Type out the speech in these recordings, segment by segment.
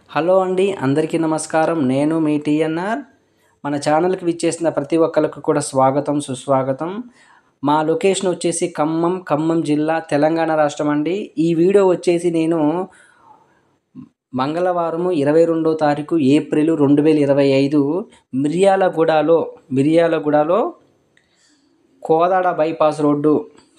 Hello అండి, అందరికీ నమస్కారం. నేను మీ టీఎన్ఆర్. మన ఛానల్కి విచ్చేసిన ప్రతి ఒక్కరికి కూడా స్వాగతం, సుస్వాగతం. మా లొకేషన్ వచ్చేసి ఖమ్మం జిల్లా, తెలంగాణ రాష్ట్రం అండి. ఈ వీడియో వచ్చేసి నేను మంగళవారము 22వ తారీఖు ఏప్రిల్ 2025 మిర్యాలగూడలో Kodad bypass road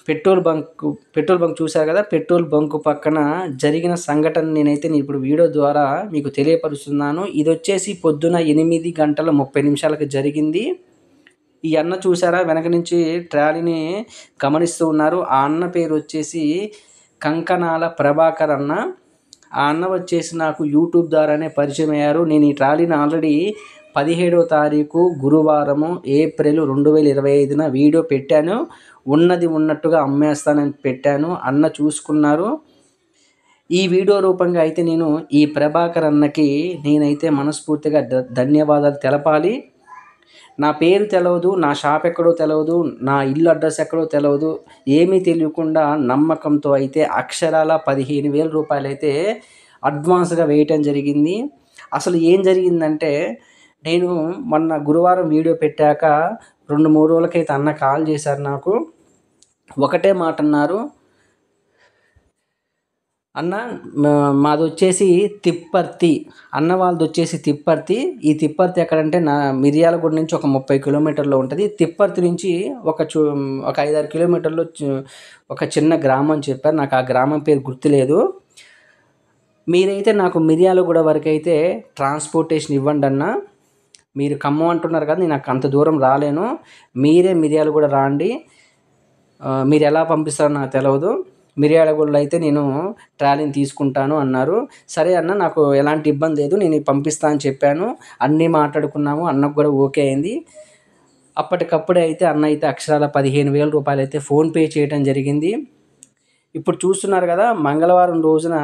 petrol bunk చూశారు కదా. పెట్రోల్ బంక్ పక్కన జరిగిన సంఘటన నేనైతే ఇప్పుడు వీడియో ద్వారా మీకు తెలియపరుస్తున్నాను. ఇది వచ్చేసి పొద్దున 8:30 జరిగింది. ఈ అన్న చూసారా, వెనక నుంచి ట్రాలీని గమనిస్తూ ఉన్నారు. ఆ అన్న పేరు వచ్చేసి కంకనాల ప్రభాకర్ అన్న. ఆ అన్న వచ్చేసి నాకు యూట్యూబ్ ద్వారానే పరిచయం అయ్యారు. నేను ఈ ట్రాలీని ఆల్రెడీ 17వ తారీఖు గురువారము ఏప్రిల్ 2025 వీడియో పెట్టాను. ఉన్నది ఉన్నట్టుగా అమ్మేస్తానని పెట్టాను. అన్న చూసుకున్నారు. ఈ వీడియో రూపంగా అయితే నేను ఈ ప్రభాకర్ అన్నకి నేనైతే మనస్ఫూర్తిగా ధన్యవాదాలు తెలపాలి. నా పేరు తెలవదు, నా షాప్ ఎక్కడో తెలవదు, నా ఇల్లు అడ్రస్ ఎక్కడో తెలవదు. ఏమీ తెలియకుండా నమ్మకంతో అయితే అక్షరాల 15,000 రూపాయలు అయితే అడ్వాన్స్గా వేయటం జరిగింది. అసలు ఏం జరిగిందంటే, నేను మొన్న గురువారం వీడియో పెట్టాక 2-3 రోజులకైతే అన్న కాల్ చేశారు నాకు. ఒకటే మాట అన్నారు, అన్న మాది వచ్చేసి తిప్పర్తి, అన్న వాళ్ళది వచ్చేసి తిప్పర్తి. ఈ తిప్పర్తి ఎక్కడంటే నా మిర్యాలగూడ నుంచి ఒక 30 కిలోమీటర్లో ఉంటుంది. తిప్పర్తి నుంచి ఒక 5-6 కిలోమీటర్లో ఒక చిన్న గ్రామం చెప్పారు. నాకు ఆ గ్రామం పేరు గుర్తులేదు. మీరైతే నాకు మిర్యాలగూడ వరకు అయితే ట్రాన్స్పోర్టేషన్ ఇవ్వండి అన్న. మీరు ఖమ్మం అంటున్నారు కదా, నేను అంత దూరం రాలేను. మీరే మిర్యాలగూడ రాండి. మీరు ఎలా పంపిస్తారో నాకు తెలియదు. మిర్యాలగూడలో అయితే నేను ట్రాలీని తీసుకుంటాను అన్నారు. సరే అన్న, నాకు ఎలాంటి ఇబ్బంది లేదు, నేను పంపిస్తా అని చెప్పాను. అన్నీ మాట్లాడుకున్నాము. అన్నకు కూడా ఓకే అయింది. అప్పటికప్పుడే అయితే అన్న అయితే అక్షరాల 15,000 రూపాయలు అయితే ఫోన్పే చేయడం జరిగింది. ఇప్పుడు చూస్తున్నారు కదా, మంగళవారం రోజున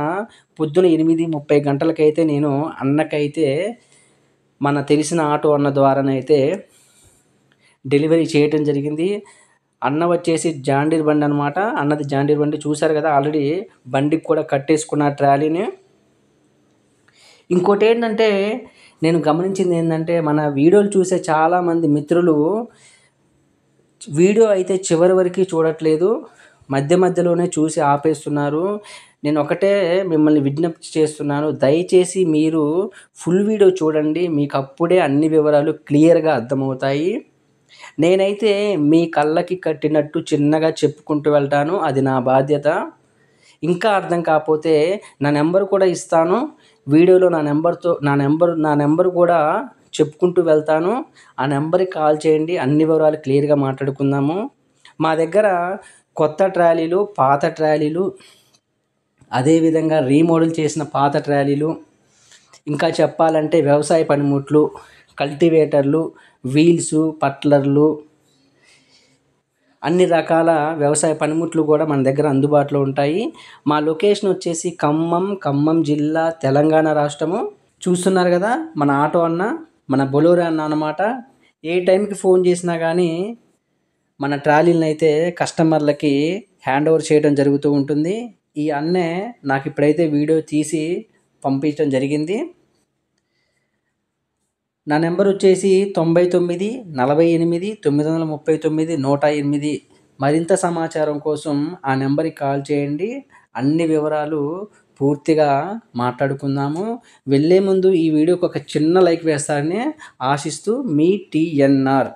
పొద్దున 8:30 నేను అన్నకైతే మన తెలిసిన ఆటో అన్న ద్వారానైతే డెలివరీ చేయటం జరిగింది. అన్న వచ్చేసి జాండీర్ బండి అనమాట. అన్నది జాండీర్ బండి చూశారు కదా, ఆల్రెడీ బండికి కూడా కట్టేసుకున్న ట్రాలీని. ఇంకోటి ఏంటంటే, నేను గమనించింది ఏంటంటే, మన వీడియోలు చూసే చాలామంది మిత్రులు వీడియో అయితే చివరి వరకు చూడట్లేదు, మధ్యలోనే చూసి ఆపేస్తున్నారు. నేను ఒకటే మిమ్మల్ని విజ్ఞప్తి చేస్తున్నాను, దయచేసి మీరు ఫుల్ వీడియో చూడండి. మీకు అప్పుడే అన్ని వివరాలు క్లియర్గా అర్థమవుతాయి. నేనైతే మీ కళ్ళకి కట్టినట్టు చిన్నగా చెప్పుకుంటూ వెళ్తాను, అది నా బాధ్యత. ఇంకా అర్థం కాకపోతే నా నెంబర్ కూడా ఇస్తాను. వీడియోలో నా నెంబర్ కూడా చెప్పుకుంటూ వెళ్తాను. ఆ నెంబర్కి కాల్ చేయండి, అన్ని వివరాలు క్లియర్గా మాట్లాడుకుందాము. మా దగ్గర కొత్త ట్రాలీలు, పాత ట్రాలీలు, అదేవిధంగా రీమోడల్ చేసిన పాత ట్రాలీలు, ఇంకా చెప్పాలంటే వ్యవసాయ పనిముట్లు, కల్టివేటర్లు, వీల్సు, పట్లర్లు, అన్ని రకాల వ్యవసాయ పనిముట్లు కూడా మన దగ్గర అందుబాటులో ఉంటాయి. మా లొకేషన్ వచ్చేసి ఖమ్మం జిల్లా, తెలంగాణ రాష్ట్రము. చూస్తున్నారు కదా, మన ఆటో అన్న, మన బొలోరో అన్న అన్నమాట. ఏ టైంకి ఫోన్ చేసినా కానీ మన ట్రాలీలను అయితే కస్టమర్లకి హ్యాండ్ ఓవర్ చేయడం జరుగుతూ ఉంటుంది. ఈ అన్నే నాకు ఇప్పుడైతే వీడియో తీసి పంపించడం జరిగింది. నా నెంబర్ వచ్చేసి 99 48 939 108. మరింత సమాచారం కోసం ఆ నెంబర్కి కాల్ చేయండి. అన్ని వివరాలు పూర్తిగా మాట్లాడుకుందాము. వెళ్ళే ముందు ఈ వీడియోకి ఒక చిన్న లైక్ వేస్తారని ఆశిస్తూ మీ టీఎన్ఆర్.